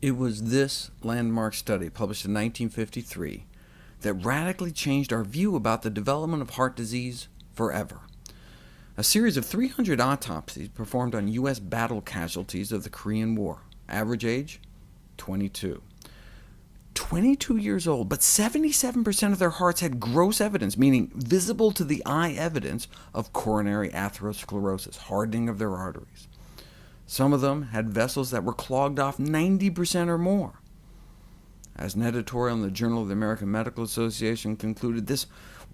It was this landmark study, published in 1953, that radically changed our view about the development of heart disease forever. A series of 300 autopsies performed on U.S. battle casualties of the Korean War. Average age? 22. 22 years old, but 77% of their hearts had gross evidence, meaning visible to the eye evidence, of coronary atherosclerosis, hardening of their arteries. Some of them had vessels that were clogged off 90% or more. As an editorial in the Journal of the American Medical Association concluded, this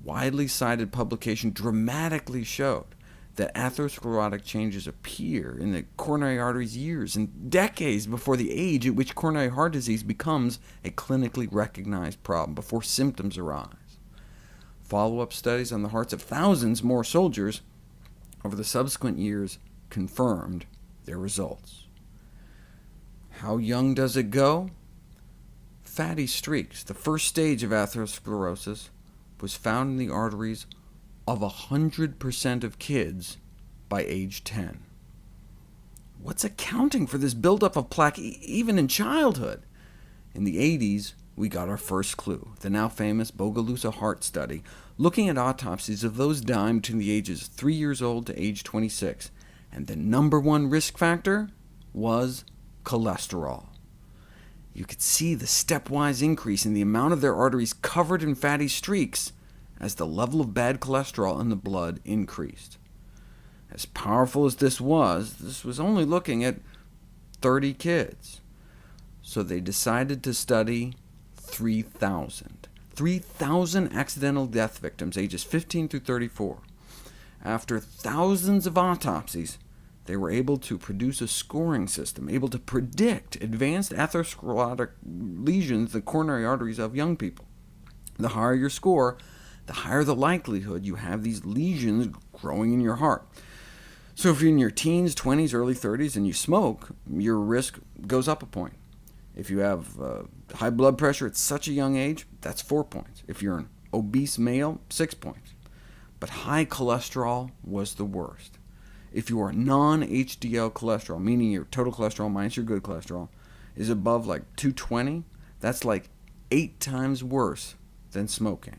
widely cited publication dramatically showed that atherosclerotic changes appear in the coronary arteries years and decades before the age at which coronary heart disease becomes a clinically recognized problem, before symptoms arise. Follow-up studies on the hearts of thousands more soldiers over the subsequent years confirmed their results. How young does it go? Fatty streaks, the first stage of atherosclerosis, was found in the arteries of 100% of kids by age 10. What's accounting for this buildup of plaque even in childhood? In the 80s, we got our first clue, the now famous Bogalusa heart study, looking at autopsies of those dying between the ages of 3 years old to age 26, and the #1 risk factor was cholesterol. You could see the stepwise increase in the amount of their arteries covered in fatty streaks as the level of bad cholesterol in the blood increased. As powerful as this was only looking at 30 kids. So they decided to study 3,000. 3,000 accidental death victims, ages 15 through 34. After thousands of autopsies, they were able to produce a scoring system, able to predict advanced atherosclerotic lesions in the coronary arteries of young people. The higher your score, the higher the likelihood you have these lesions growing in your heart. So if you're in your teens, 20s, early 30s, and you smoke, your risk goes up a point. If you have high blood pressure at such a young age, that's 4 points. If you're an obese male, 6 points. But high cholesterol was the worst. If your non-HDL cholesterol, meaning your total cholesterol minus your good cholesterol, is above like 220, that's like 8 times worse than smoking.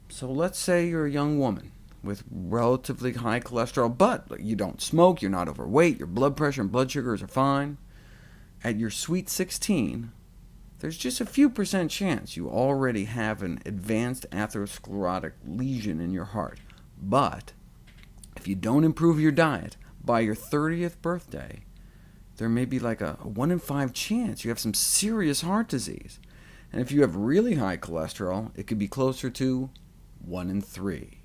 So let's say you're a young woman with relatively high cholesterol, but you don't smoke, you're not overweight, your blood pressure and blood sugars are fine. At your sweet 16, there's just a few % chance you already have an advanced atherosclerotic lesion in your heart. But if you don't improve your diet, by your 30th birthday, there may be like a 1 in 5 chance you have some serious heart disease. And if you have really high cholesterol, it could be closer to 1 in 3.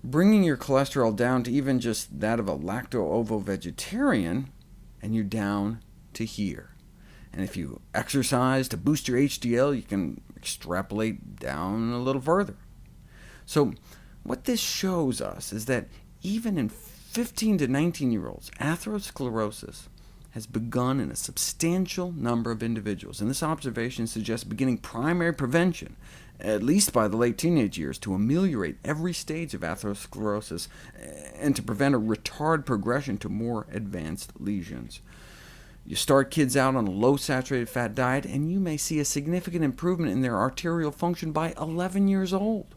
Bringing your cholesterol down to even just that of a lacto-ovo-vegetarian, and you're down to here. And if you exercise to boost your HDL, you can extrapolate down a little further. So what this shows us is that even in 15 to 19-year-olds, atherosclerosis has begun in a substantial number of individuals, and this observation suggests beginning primary prevention, at least by the late teenage years, to ameliorate every stage of atherosclerosis and to prevent a retard progression to more advanced lesions. You start kids out on a low saturated fat diet, and you may see a significant improvement in their arterial function by 11 years old.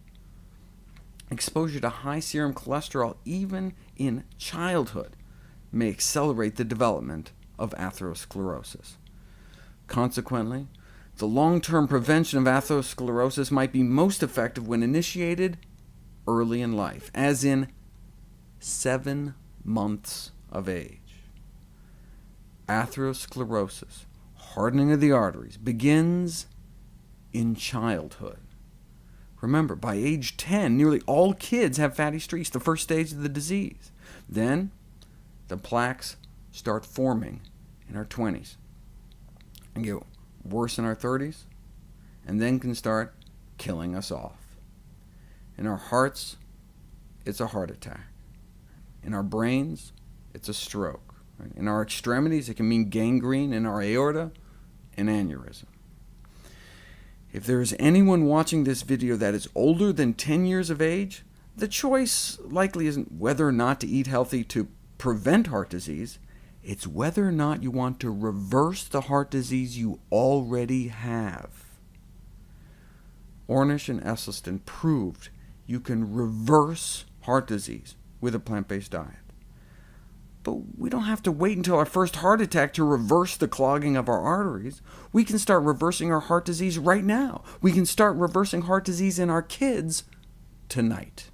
Exposure to high serum cholesterol, even in childhood, may accelerate the development of atherosclerosis. Consequently, the long-term prevention of atherosclerosis might be most effective when initiated early in life, as in 7 months of age. Atherosclerosis, hardening of the arteries, begins in childhood. Remember, by age 10, nearly all kids have fatty streaks, the first stage of the disease. Then the plaques start forming in our 20s, and get worse in our 30s, and then can start killing us off. In our hearts, it's a heart attack. In our brains, it's a stroke. In our extremities, it can mean gangrene. In our aorta, an aneurysm. If there is anyone watching this video that is older than 10 years of age, the choice likely isn't whether or not to eat healthy to prevent heart disease. It's whether or not you want to reverse the heart disease you already have. Ornish and Esselstyn proved you can reverse heart disease with a plant-based diet. But we don't have to wait until our first heart attack to reverse the clogging of our arteries. We can start reversing our heart disease right now. We can start reversing heart disease in our kids tonight.